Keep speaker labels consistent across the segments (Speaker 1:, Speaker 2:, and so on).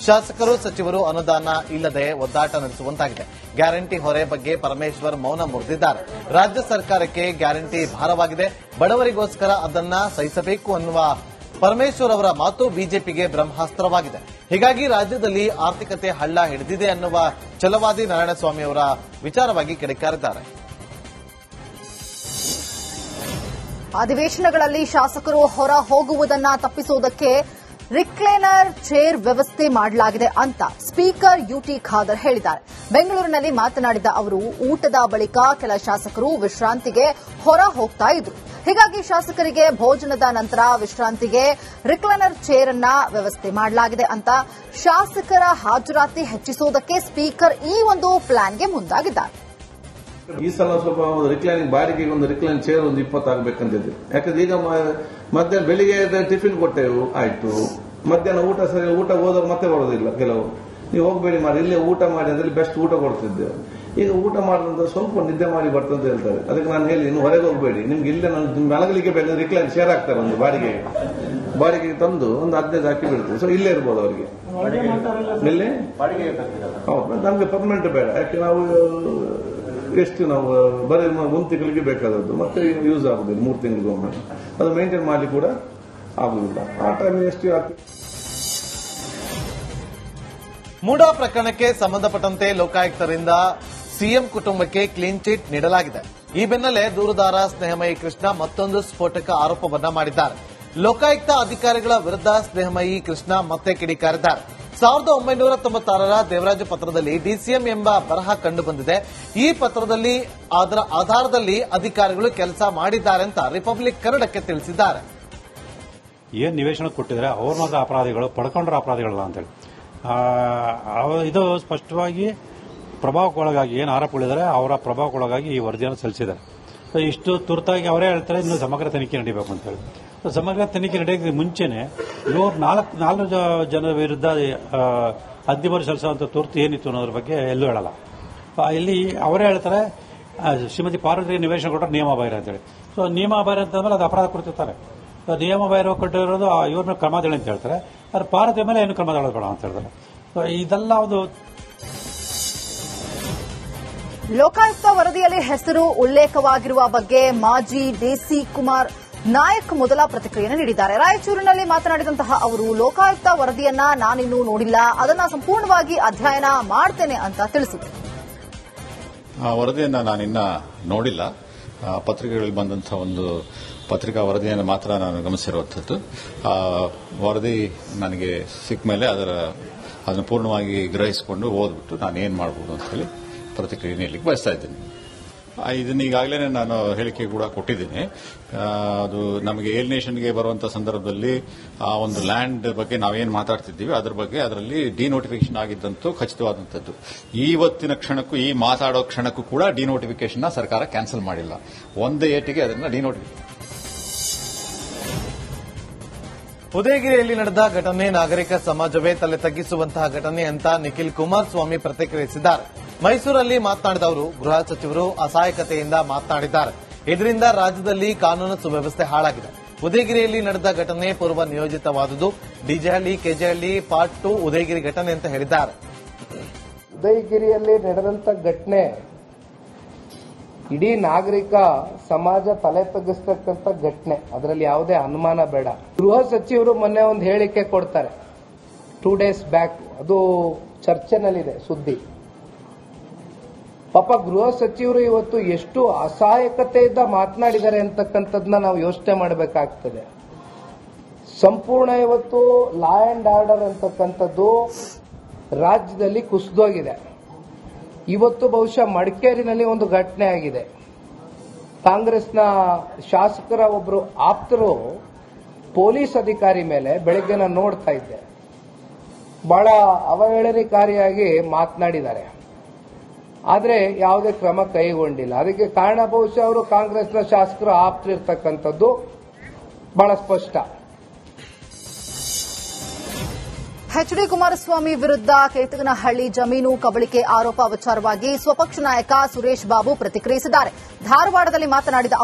Speaker 1: ಶಾಸಕರು ಸಚಿವರು ಅನುದಾನ ಇಲ್ಲದೆ ಒದ್ದಾಟ ನಡೆಸುವಂತಾಗಿದೆ. ಗ್ಯಾರಂಟಿ ಹೊರೆ ಬಗ್ಗೆ ಪರಮೇಶ್ವರ್ ಮೌನ ಮುರಿದಿದ್ದಾರೆ. ರಾಜ್ಯ ಸರ್ಕಾರಕ್ಕೆ ಗ್ಯಾರಂಟಿ ಭಾರವಾಗಿದೆ, ಬಡವರಿಗೋಸ್ಕರ ಅದನ್ನ ಸಹಿಸಬೇಕು ಅನ್ನುವ ಪರಮೇಶ್ವರ್ ಅವರ ಮಾತು ಬಿಜೆಪಿಗೆ ಬ್ರಹ್ಮಾಸ್ತ್ರವಾಗಿದೆ. ಹೀಗಾಗಿ ರಾಜ್ಯದಲ್ಲಿ ಆರ್ಥಿಕತೆ ಹಳ್ಳ ಹಿಡಿದಿದೆ ಅನ್ನುವ ಛಲವಾದಿ ನಾರಾಯಣಸ್ವಾಮಿ ಅವರ ವಿಚಾರವಾಗಿ ಕಿಡಿಕಾರಿದ್ದಾರೆ.
Speaker 2: ಅಧಿವೇಶನಗಳಲ್ಲಿ ಶಾಸಕರು ಹೊರ ಹೋಗುವುದನ್ನ ತಪ್ಪಿಸುವುದಕ್ಕೆ ರಿಕ್ಲೈನರ್ ಚೇರ್ ವ್ಯವಸ್ಥೆ ಮಾಡಲಾಗಿದೆ ಅಂತ ಸ್ಪೀಕರ್ ಯುಟಿ ಖಾದರ್ ಹೇಳಿದ್ದಾರೆ. ಬೆಂಗಳೂರಿನಲ್ಲಿ ಮಾತನಾಡಿದ ಅವರು, ಊಟದ ಬಳಿಕ ಕೆಲ ಶಾಸಕರು ವಿಶ್ರಾಂತಿಗೆ ಹೊರ ಹೋಗ್ತಾ ಇದ್ರು. ಹೀಗಾಗಿ ಶಾಸಕರಿಗೆ ಭೋಜನದ ನಂತರ ವಿಶ್ರಾಂತಿಗೆ ರಿಕ್ಲೈನರ್ ಚೇರ್ ಅನ್ನ ವ್ಯವಸ್ಥೆ ಮಾಡಲಾಗಿದೆ ಅಂತ ಶಾಸಕರ ಹಾಜರಾತಿ ಹೆಚ್ಚಿಸುವುದಕ್ಕೆ ಸ್ಪೀಕರ್ ಈ ಒಂದು ಪ್ಲಾನ್ಗೆ ಮುಂದಾಗಿದ್ದಾರೆ.
Speaker 3: ಈ ಸಲ ಸ್ವಲ್ಪ ರಿಕ್ಲೈನಿಂಗ್ ಬಾಡಿಗೆಗೆ ಒಂದು ರಿಕ್ಲೈನ್ ಚೇರ್ ಒಂದು 20 ಆಗಬೇಕಂತಿದ್ದೆ. ಯಾಕಂದ್ರೆ ಈಗ ಮಧ್ಯಾಹ್ನ ಬೆಳಿಗ್ಗೆ ಟಿಫಿನ್ ಕೊಟ್ಟೆವು, ಆಯ್ತು. ಮಧ್ಯಾಹ್ನ ಊಟ ಸರಿ, ಊಟ ಹೋದವ್ರು ಮತ್ತೆ ಬರೋದಿಲ್ಲ ಕೆಲವು. ನೀವು ಹೋಗಬೇಡಿ ಮಾಡಿ, ಇಲ್ಲೇ ಊಟ ಮಾಡಿ ಅದ್ರಲ್ಲಿ ಬೆಸ್ಟ್ ಊಟ ಕೊಡ್ತಿದ್ದೇವೆ. ಈಗ ಊಟ ಮಾಡಿದ್ರೆ ಸ್ವಲ್ಪ ನಿದ್ದೆ ಮಾಡಿ ಬರ್ತಂತ ಹೇಳ್ತಾರೆ. ಅದಕ್ಕೆ ನಾನು ಹೇಳಿ, ಇನ್ನು ಹೊರಗೆ ಹೋಗಬೇಡಿ, ನಿಮ್ಗೆ ಇಲ್ಲೇ ನಾನು ಮಲಗಲಿಕ್ಕೆ ಬೇಕಾದ್ರೆ ರಿಕ್ಲೈನ್ ಚೇರ್ ಹಾಕ್ತಾರೆ ಒಂದು ಬಾಡಿಗೆಗೆ ತಂದು ಒಂದು 15 ಹಾಕಿ ಬಿಡ್ತೀವಿ. ಸೊ ಇಲ್ಲೇ ಇರ್ಬೋದು ಅವರಿಗೆ. ಇಲ್ಲೇ ಹೌದು, ನಮ್ಗೆ ಪರ್ಮನೆಂಟ್ ಬೇಡ. ಯಾಕೆ ನಾವು ಎಷ್ಟು ನಾವು ಬರೀ 1 ತಿಂಗಳಿಗೆ ಬೇಕಾದದ್ದು, ಮತ್ತೆ ಯೂಸ್ ಆಗುದಿಲ್ಲ 3 ತಿಂಗಳಿಗೊಮ್ಮೆ. ಅದು ಮೇಂಟೈನ್ ಮಾಡಿ ಕೂಡ ಆಗುದಿಲ್ಲ. ಆ ಟೈಮ್ ಎಷ್ಟು ಆಗ್ತದೆ.
Speaker 1: ಮೂಡಾ ಪ್ರಕರಣಕ್ಕೆ ಸಂಬಂಧಪಟ್ಟಂತೆ ಲೋಕಾಯುಕ್ತರಿಂದ ಸಿಎಂ ಕುಟುಂಬಕ್ಕೆ ಕ್ಲೀನ್ ಚಿಟ್ ನೀಡಲಾಗಿದೆ. ಈ ಬೆನ್ನಲ್ಲೇ ದೂರುದಾರ ಸ್ನೇಹಮಯಿ ಕೃಷ್ಣ ಮತ್ತೊಂದು ಸ್ಫೋಟಕ ಆರೋಪವನ್ನ ಮಾಡಿದ್ದಾರೆ. ಲೋಕಾಯುಕ್ತ ಅಧಿಕಾರಿಗಳ ವಿರುದ್ಧ ಸ್ನೇಹಮಯಿ ಕೃಷ್ಣ ಮತ್ತೆ ಕಿಡಿಕಾರಿದ್ದಾರೆ. 1996ರ ದೇವರಾಜ ಪತ್ರದಲ್ಲಿ ಡಿಸಿಎಂ ಎಂಬ ಬರಹ ಕಂಡು ಬಂದಿದೆ. ಈ ಪತ್ರದಲ್ಲಿ ಅದರ ಆಧಾರದಲ್ಲಿ ಅಧಿಕಾರಿಗಳು ಕೆಲಸ ಮಾಡಿದ್ದಾರೆ ಅಂತ ರಿಪಬ್ಲಿಕ್ ಕನ್ನಡಕ್ಕೆ ತಿಳಿಸಿದ್ದಾರೆ.
Speaker 4: ಏನ್ ನಿವೇಶನ ಕೊಟ್ಟಿದ್ರೆ ಅವ್ರ ಮಾತ್ರ ಅಪರಾಧಿಗಳು, ಪಡ್ಕೊಂಡ್ರ ಅಪರಾಧಿಗಳಲ್ಲ ಅಂತೇಳಿ ಇದು ಸ್ಪಷ್ಟವಾಗಿ ಪ್ರಭಾವಕ್ಕೊಳಗಾಗಿ ಏನು ಆರೋಪಗಳಿದ್ದಾರೆ ಅವರ ಪ್ರಭಾವಕ್ಕೊಳಗಾಗಿ ಈ ವರದಿಯನ್ನು ಸಲ್ಲಿಸಿದ್ದಾರೆ. ಇಷ್ಟು ತುರ್ತಾಗಿ ಅವರೇ ಹೇಳ್ತಾರೆ ಇನ್ನು ಸಮಗ್ರ ತನಿಖೆ ನಡೀಬೇಕು ಅಂತ ಹೇಳಿ. ಸಮಗ್ರ ತನಿಖೆ ನಡೆಯೋಕ್ಕೆ ಮುಂಚೆನೆ 4 ಜನ ವಿರುದ್ಧ ಅರ್ಜಿಮರು ಸಲ್ಲಿಸುವಂತ ತುರ್ತು ಏನಿತ್ತು ಅನ್ನೋದ್ರ ಬಗ್ಗೆ ಎಲ್ಲೂ ಹೇಳಲ್ಲ. ಇಲ್ಲಿ ಅವರೇ ಹೇಳ್ತಾರೆ ಶ್ರೀಮತಿ ಪಾರ್ವತಿ ನಿವೇಶನ ಕೊಟ್ಟರೆ ನಿಯಮ ಬಾಹಿರ ಅಂತೇಳಿ. ಸೊ ನಿಯಮ ಬಾಹಿರ ಅಂತಂದ್ರೆ ಅದು ಅಪರಾಧ ಕೊಡ್ತಿರ್ತಾರೆ. ನಿಯಮ ಬಾಹಿರ ಕೊಟ್ಟಿರೋದು ಇವ್ರ ಮೇಲೆ ಕ್ರಮ ತಗೊಳ್ಳಿ ಅಂತ ಹೇಳ್ತಾರೆ. ಆದ್ರೆ ಪಾರ್ವತಿ ಮೇಲೆ ಏನು ಕ್ರಮ ತಗೊಳ್ಳೋದು ಬೇಡ ಅಂತ ಹೇಳ್ತಾರೆ. ಸೊ ಇದೆಲ್ಲ ಒಂದು
Speaker 2: ಲೋಕಾಯುಕ್ತ ವರದಿಯಲ್ಲಿ ಹೆಸರು ಉಲ್ಲೇಖವಾಗಿರುವ ಬಗ್ಗೆ ಮಾಜಿ ಡಿಸಿ ಕುಮಾರ್ ನಾಯಕ್ ಮೊದಲ ಪ್ರತಿಕ್ರಿಯೆಯನ್ನು ನೀಡಿದ್ದಾರೆ. ರಾಯಚೂರಿನಲ್ಲಿ ಮಾತನಾಡಿದಂತಹ ಅವರು, ಲೋಕಾಯುಕ್ತ ವರದಿಯನ್ನ ನಾನಿನ್ನೂ ನೋಡಿಲ್ಲ, ಅದನ್ನ ಸಂಪೂರ್ಣವಾಗಿ ಅಧ್ಯಯನ ಮಾಡ್ತೇನೆ ಅಂತ ತಿಳಿಸಿದರು.
Speaker 5: ವರದಿಯನ್ನ ನಾನಿನ್ನ ನೋಡಿಲ್ಲ. ಪತ್ರಿಕೆಗಳಲ್ಲಿ ಬಂದಂತಹ ಒಂದು ಪತ್ರಿಕಾ ವರದಿಯನ್ನು ಮಾತ್ರ ನಾನು ಗಮನಿಸಿರುವಂಥದ್ದು. ವರದಿ ನನಗೆ ಸಿಕ್ಕ ಮೇಲೆ ಅದನ್ನು ಪೂರ್ಣವಾಗಿ ಗ್ರಹಿಸಿಕೊಂಡು ಓದ್ಬಿಟ್ಟು ನಾನು ಏನು ಮಾಡಬಹುದು ಅಂತ ಹೇಳಿ ಪ್ರತಿಕ್ರಿಯೆ ನೀಡಲಿಕ್ಕೆ ಬಯಸ್ತಾ ಇದ್ದೀನಿ. ಇದನ್ನ ಈಗಾಗಲೇ ನಾನು ಹೇಳಿಕೆ ಕೂಡ ಕೊಟ್ಟಿದ್ದೀನಿ. ಅದು ನಮಗೆ ಏಲಿನೇಷನ್ಗೆ ಬರುವಂತಹ ಸಂದರ್ಭದಲ್ಲಿ ಆ ಒಂದು ಲ್ಯಾಂಡ್ ಬಗ್ಗೆ ನಾವೇನು ಮಾತಾಡ್ತಿದ್ದೀವಿ ಅದರ ಬಗ್ಗೆ ಅದರಲ್ಲಿ ಡಿನೋಟಿಫಿಕೇಶನ್ ಆಗಿದ್ದಂತೂ ಖಚಿತವಾದಂಥದ್ದು. ಇವತ್ತಿನ ಕ್ಷಣಕ್ಕೂ ಈ ಮಾತಾಡೋ ಕ್ಷಣಕ್ಕೂ ಕೂಡ ಡಿನೋಟಿಫಿಕೇಶನ್ ಸರ್ಕಾರ ಕ್ಯಾನ್ಸಲ್ ಮಾಡಿಲ್ಲ. ಒಂದೇ ಏಟಿಗೆ ಅದನ್ನ ಡಿನೋಟಿಫಿಕೇಶನ್.
Speaker 1: ಉದಯಗಿರಿಯಲ್ಲಿ ನಡೆದ ಘಟನೆ ನಾಗರಿಕ ಸಮಾಜವೇ ತಲೆ ತಗ್ಗಿಸುವಂತಹ ಘಟನೆ ಅಂತ ನಿಖಿಲ್ ಕುಮಾರಸ್ವಾಮಿ ಪ್ರತಿಕ್ರಿಯಿಸಿದ್ದಾರೆ. ಮೈಸೂರಲ್ಲಿ ಮಾತನಾಡಿದ ಅವರು, ಗೃಹ ಸಚಿವರು ಅಸಹಾಯಕತೆಯಿಂದ ಮಾತನಾಡಿದ್ದಾರೆ. ಇದರಿಂದ ರಾಜ್ಯದಲ್ಲಿ ಕಾನೂನು ಸುವ್ಯವಸ್ಥೆ ಹಾಳಾಗಿದೆ. ಉದಯಗಿರಿಯಲ್ಲಿ ನಡೆದ ಘಟನೆ ಪೂರ್ವ ನಿಯೋಜಿತವಾದುದು. ಡಿಜೆಹಳ್ಳಿ ಕೆಜೆಹಳ್ಳಿ ಪಾರ್ಟ್ 2 ಉದಯಗಿರಿ ಘಟನೆ ಅಂತ ಹೇಳಿದ್ದಾರೆ.
Speaker 6: ಉದಯಗಿರಿಯಲ್ಲಿ ನಡೆದಂತ ಘಟನೆ ಇಡೀ ನಾಗರಿಕ ಸಮಾಜ ತಲೆ ತಗ್ಗಿಸ್ತಕ್ಕಂಥ ಘಟನೆ, ಅದರಲ್ಲಿ ಯಾವುದೇ ಅನುಮಾನ ಬೇಡ. ಗೃಹ ಸಚಿವರು ಮೊನ್ನೆ ಒಂದು ಹೇಳಿಕೆ ಕೊಡ್ತಾರೆ 2 days ಬ್ಯಾಕ್, ಅದು ಚರ್ಚೆನಲ್ಲಿದೆ ಸುದ್ದಿ. ಪಾಪ ಗೃಹ ಸಚಿವರು ಇವತ್ತು ಎಷ್ಟು ಅಸಹಾಯಕತೆಯಿಂದ ಮಾತನಾಡಿದ್ದಾರೆ ಅಂತಕ್ಕಂಥದ್ದನ್ನ ನಾವು ಯೋಚನೆ ಮಾಡಬೇಕಾಗ್ತದೆ. ಸಂಪೂರ್ಣ ಇವತ್ತು ಲಾ ಅಂಡ್ ಆರ್ಡರ್ ಅಂತಕ್ಕಂಥದ್ದು ರಾಜ್ಯದಲ್ಲಿ ಕುಸಿದೋಗಿದೆ. ಇವತ್ತು ಬಹುಶಃ ಮಡಿಕೇರಿನಲ್ಲಿ ಒಂದು ಘಟನೆ ಆಗಿದೆ. ಕಾಂಗ್ರೆಸ್ನ ಶಾಸಕರ ಒಬ್ಬರು ಆಪ್ತರು ಪೊಲೀಸ್ ಅಧಿಕಾರಿ ಮೇಲೆ ಬೆಳಗ್ಗೆ ನಾನು ನೋಡ್ತಾ ಇದ್ದೆ, ಬಹಳ ಅವಹೇಳನಕಾರಿಯಾಗಿ ಮಾತನಾಡಿದ್ದಾರೆ. ಆದರೆ ಯಾವುದೇ ಕ್ರಮ ಕೈಗೊಂಡಿಲ್ಲ. ಅದಕ್ಕೆ ಕಾರಣ ಬಹುಶಃ ಅವರು ಕಾಂಗ್ರೆಸ್ನ ಶಾಸಕರು ಆಪ್ತರಿರ್ತಕ್ಕಂಥದ್ದು ಬಹಳ ಸ್ಪಷ್ಟ.
Speaker 2: ಎಚ್ಡಿ ಕುಮಾರಸ್ವಾಮಿ ವಿರುದ್ಧ ಕೇತಗನಹಳ್ಳಿ ಜಮೀನು ಕಬಳಿಕೆ ಆರೋಪ ವಿಚಾರವಾಗಿ ಸ್ವಪಕ್ಷ ನಾಯಕ ಸುರೇಶ್ ಬಾಬು ಪ್ರತಿಕ್ರಿಯಿಸಿದ್ದಾರೆ. ಧಾರವಾಡದಲ್ಲಿ ಮಾತನಾಡಿದ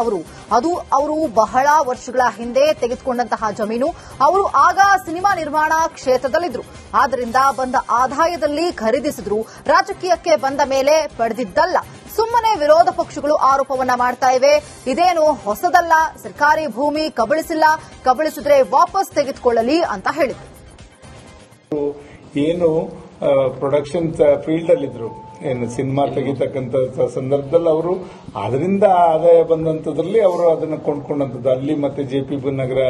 Speaker 2: ಅವರು ಬಹಳ ವರ್ಷಗಳ ಹಿಂದೆ ತೆಗೆದುಕೊಂಡಂತಹ ಜಮೀನು. ಅವರು ಆಗ ಸಿನಿಮಾ ನಿರ್ಮಾಣ ಕ್ಷೇತ್ರದಲ್ಲಿದ್ದರು. ಆದ್ದರಿಂದ ಬಂದ ಆದಾಯದಲ್ಲಿ ಖರೀದಿಸಿದ್ರು. ರಾಜಕೀಯಕ್ಕೆ ಬಂದ ಮೇಲೆ ಪಡೆದಿದ್ದಲ್ಲ. ಸುಮ್ಮನೆ ವಿರೋಧ ಪಕ್ಷಗಳು ಆರೋಪವನ್ನ ಮಾಡ್ತಾ ಇವೆ. ಇದೇನು ಹೊಸದಲ್ಲ. ಸರ್ಕಾರಿ ಭೂಮಿ ಕಬಳಿಸಿಲ್ಲ. ಕಬಳಿಸಿದ್ರೆ ವಾಪಸ್ ತೆಗೆದುಕೊಳ್ಳಲಿ ಅಂತ ಹೇಳಿದರು.
Speaker 7: ಏನು ಪ್ರೊಡಕ್ಷನ್ ಫೀಲ್ಡ್ ಅಲ್ಲಿದ್ರು, ಏನು ಸಿನಿಮಾ ತೆಗಿತಕ್ಕಂತ ಸಂದರ್ಭದಲ್ಲಿ ಅವರು ಅದರಿಂದ ಆದಾಯ ಬಂದಂತದ್ರಲ್ಲಿ ಅವರು ಅದನ್ನ ಕೊಂಡ್ಕೊಂಡಂತದ್ದು. ಅಲ್ಲಿ ಮತ್ತೆ JP ನಗರ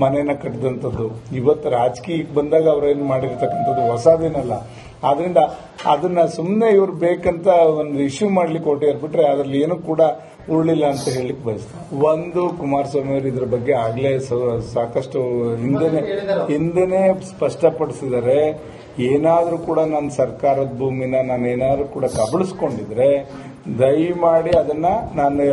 Speaker 7: ಮನೆನ ಕಟ್ಟಿದಂಥದ್ದು. ಇವತ್ತು ರಾಜಕೀಯಕ್ಕೆ ಬಂದಾಗ ಅವ್ರೇನು ಮಾಡಿರ್ತಕ್ಕಂಥದ್ದು ಹೊಸದೇನಲ್ಲ. ಆದ್ರಿಂದ ಅದನ್ನ ಸುಮ್ಮನೆ ಇವ್ರು ಬೇಕಂತ ಒಂದು ಇಶ್ಯೂ ಮಾಡ್ಲಿಕ್ಕೆ ಹೊರಟಿದ್ದಾರೆ ಬಿಟ್ರೆ ಅದರಲ್ಲಿ ಏನು ಕೂಡ ಉರುಳಿಲ್ಲ ಅಂತ ಹೇಳಲಿಕ್ಕೆ ಬಯಸ್ತಾರೆ. ಒಂದು, ಕುಮಾರಸ್ವಾಮಿ ಅವರು ಇದ್ರ ಬಗ್ಗೆ ಆಗ್ಲೇ ಸಾಕಷ್ಟು ಹಿಂದೆನೆ ಸ್ಪಷ್ಟಪಡಿಸಿದ್ದಾರೆ. ಏನಾದ್ರೂ ಕೂಡ ನನ್ನ ಸರ್ಕಾರದ ಭೂಮಿನ ನಾನೇನಾದ್ರೂ ಕೂಡ ಕಬಳಿಸ್ಕೊಂಡಿದ್ರೆ ದಯಮಾಡಿ ಅದನ್ನ ನಾನು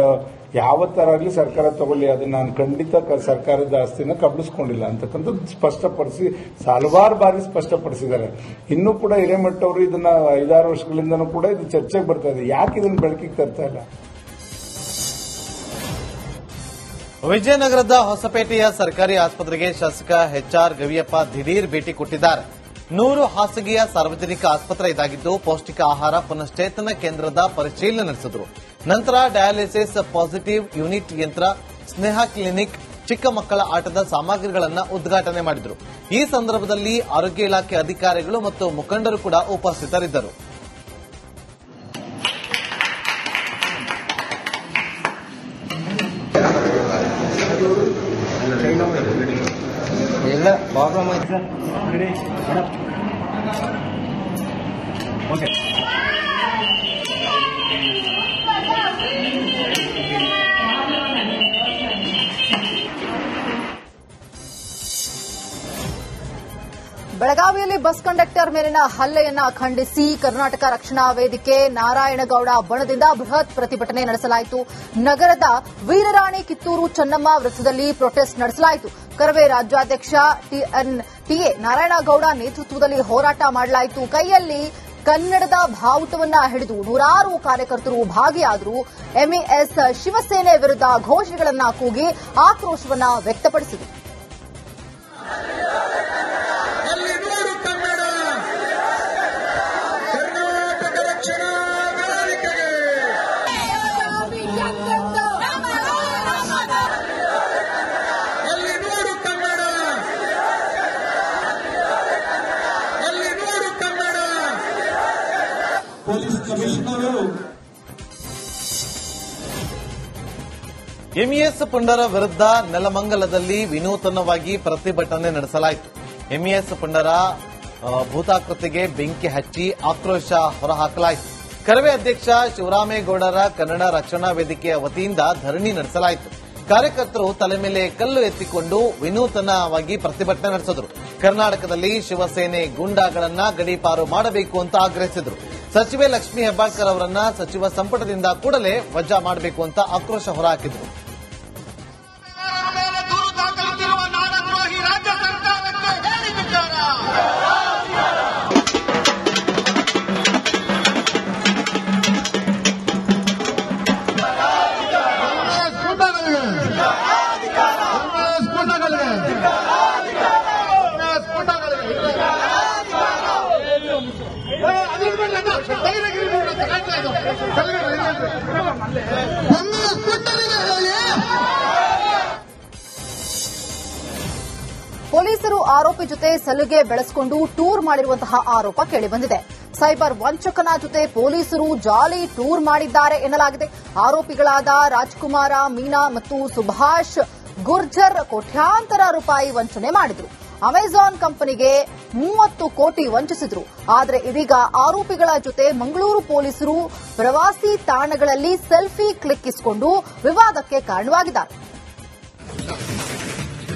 Speaker 7: ಯಾವ ತರ ಆಗಲಿ ಸರ್ಕಾರ ತಗೊಳ್ಳಿ, ಅದನ್ನ ನಾನು ಖಂಡಿತ ಸರ್ಕಾರದ ಆಸ್ತಿನ ಕಬಳಿಸ್ಕೊಂಡಿಲ್ಲ ಅಂತಕ್ಕಂಥದ್ದು ಸ್ಪಷ್ಟಪಡಿಸಿ ಹಲವಾರು ಬಾರಿ ಸ್ಪಷ್ಟಪಡಿಸಿದ್ದಾರೆ. ಇನ್ನೂ ಕೂಡ ಹಿರೇಮಠ ಅವರು ಇದನ್ನ 5-6 ವರ್ಷಗಳಿಂದನೂ ಕೂಡ ಇದು ಚರ್ಚೆಗೆ ಬರ್ತಾ ಇದೆ. ಯಾಕೆ ಇದನ್ನ ಬೆಳಕಿಗೆ ತರ್ತಾ ಇಲ್ಲ?
Speaker 1: ವಿಜಯನಗರದ ಹೊಸಪೇಟೆಯ ಸರ್ಕಾರಿ ಆಸ್ಪತ್ರೆಗೆ ಶಾಸಕ HR ಗವಿಯಪ್ಪ ದಿಢೀರ್ ಭೇಟಿ ಕೊಟ್ಟಿದ್ದಾರೆ. 100 ಹಾಸಿಗೆಯ ಸಾರ್ವಜನಿಕ ಆಸ್ಪತ್ರೆ ಇದಾಗಿದ್ದು ಪೌಷ್ಟಿಕ ಆಹಾರ ಪುನಶ್ಚೇತನ ಕೇಂದ್ರದ ಪರಿಶೀಲನೆ ನಡೆಸಿದರು. ನಂತರ ಡಯಾಲಿಸಿಸ್ ಪಾಸಿಟಿವ್ ಯೂನಿಟ್ ಯಂತ್ರ, ಸ್ನೇಹ ಕ್ಲಿನಿಕ್, ಚಿಕ್ಕ ಮಕ್ಕಳ ಆಟದ ಸಾಮಗ್ರಿಗಳನ್ನು ಉದ್ಘಾಟನೆ ಮಾಡಿದರು. ಈ ಸಂದರ್ಭದಲ್ಲಿ ಆರೋಗ್ಯ ಇಲಾಖೆ ಅಧಿಕಾರಿಗಳು ಮತ್ತು ಮುಖಂಡರು ಕೂಡ ಉಪಸ್ಥಿತರಿದ್ದರು.
Speaker 8: ಎಲ್ಲ ಪ್ರಾಬ್ಲಮ್ ಆಯ್ತು ಸರ್. ಓಕೆ.
Speaker 2: ಬೆಳಗಾವಿಯಲ್ಲಿ ಬಸ್ ಕಂಡಕ್ಟರ್ ಮೇಲಿನ ಹಲ್ಲೆಯನ್ನ ಖಂಡಿಸಿ ಕರ್ನಾಟಕ ರಕ್ಷಣಾ ವೇದಿಕೆ ನಾರಾಯಣಗೌಡ ಬಣದಿಂದ ಬೃಹತ್ ಪ್ರತಿಭಟನೆ ನಡೆಸಲಾಯಿತು. ನಗರದ ವೀರರಾಣಿ ಕಿತ್ತೂರು ಚೆನ್ನಮ್ಮ ವೃತ್ತದಲ್ಲಿ ಪ್ರೊಟೆಸ್ಟ್ ನಡೆಸಲಾಯಿತು. ಕರವೇ ರಾಜ್ಯಾಧ್ಯಕ್ಷ TA ನಾರಾಯಣಗೌಡ ನೇತೃತ್ವದಲ್ಲಿ ಹೋರಾಟ ಮಾಡಲಾಯಿತು. ಕೈಯಲ್ಲಿ ಕನ್ನಡದ ಬಾವುಟವನ್ನ ಹಿಡಿದು ನೂರಾರು ಕಾರ್ಯಕರ್ತರು ಭಾಗಿಯಾದರು. MES ಶಿವಸೇನೆ ವಿರುದ್ಧ ಘೋಷಣೆಗಳನ್ನ ಕೂಗಿ ಆಕ್ರೋಶವನ್ನ ವ್ಯಕ್ತಪಡಿಸಿದರು.
Speaker 1: MES ಪುಂಡರ ವಿರುದ್ಧ ನೆಲಮಂಗಲದಲ್ಲಿ ವಿನೂತನವಾಗಿ ಪ್ರತಿಭಟನೆ ನಡೆಸಲಾಯಿತು. MES ಪುಂಡರ ಭೂತಾಕೃತಿಗೆ ಬೆಂಕಿ ಹಚ್ಚಿ ಆಕ್ರೋಶ ಹೊರಹಾಕಲಾಯಿತು. ಕರವೇ ಅಧ್ಯಕ್ಷ ಶಿವರಾಮೇಗೌಡರ ಕನ್ನಡ ರಕ್ಷಣಾ ವೇದಿಕೆಯ ವತಿಯಿಂದ ಧರಣಿ ನಡೆಸಲಾಯಿತು. ಕಾರ್ಯಕರ್ತರು ತಲೆ ಮೇಲೆ ಕಲ್ಲು ಎತ್ತಿಕೊಂಡು ವಿನೂತನವಾಗಿ ಪ್ರತಿಭಟನೆ ನಡೆಸಿದರು. ಕರ್ನಾಟಕದಲ್ಲಿ ಶಿವಸೇನೆ ಗೂಂಡಾಗಳನ್ನ ಗಡೀಪಾರು ಮಾಡಬೇಕು ಅಂತ ಆಗ್ರಹಿಸಿದರು. ಸಚಿವೆ ಲಕ್ಷ್ಮೀ ಹೆಬ್ಬಾಳ್ಕರ್ ಅವರನ್ನ ಸಚಿವ ಸಂಪುಟದಿಂದ ಕೂಡಲೇ ವಜಾ ಮಾಡಬೇಕು ಅಂತ ಆಕ್ರೋಶ ಹೊರಹಾಕಿದರು.
Speaker 2: ಪೊಲೀಸರು ಆರೋಪಿ ಜೊತೆ ಸಲುಗೆ ಬೆಳೆಸಿಕೊಂಡು ಟೂರ್ ಮಾಡಿರುವಂತಹ ಆರೋಪ ಕೇಳಿಬಂದಿದೆ. ಸೈಬರ್ ವಂಚಕನ ಜೊತೆ ಪೊಲೀಸರು ಜಾಲಿ ಟೂರ್ ಮಾಡಿದ್ದಾರೆ ಎನ್ನಲಾಗಿದೆ. ಆರೋಪಿಗಳಾದ ರಾಜ್ಕುಮಾರ, ಮೀನಾ ಮತ್ತು ಸುಭಾಷ್ ಗುರ್ಜರ್ ಕೋಟ್ಯಾಂತರ ರೂಪಾಯಿ ವಂಚನೆ ಮಾಡಿದ್ರು. ಅಮೆಜಾನ್ ಕಂಪನಿಗೆ 30 ಕೋಟಿ ವಂಚಿಸಿದ್ರು. ಆದರೆ ಇದೀಗ ಆರೋಪಿಗಳ ಜೊತೆ ಮಂಗಳೂರು ಪೊಲೀಸರು ಪ್ರವಾಸಿ ತಾಣಗಳಲ್ಲಿ ಸೆಲ್ಫಿ ಕ್ಲಿಕ್ಕಿಸಿಕೊಂಡು ವಿವಾದಕ್ಕೆ ಕಾರಣವಾಗಿದ್ದಾರೆ.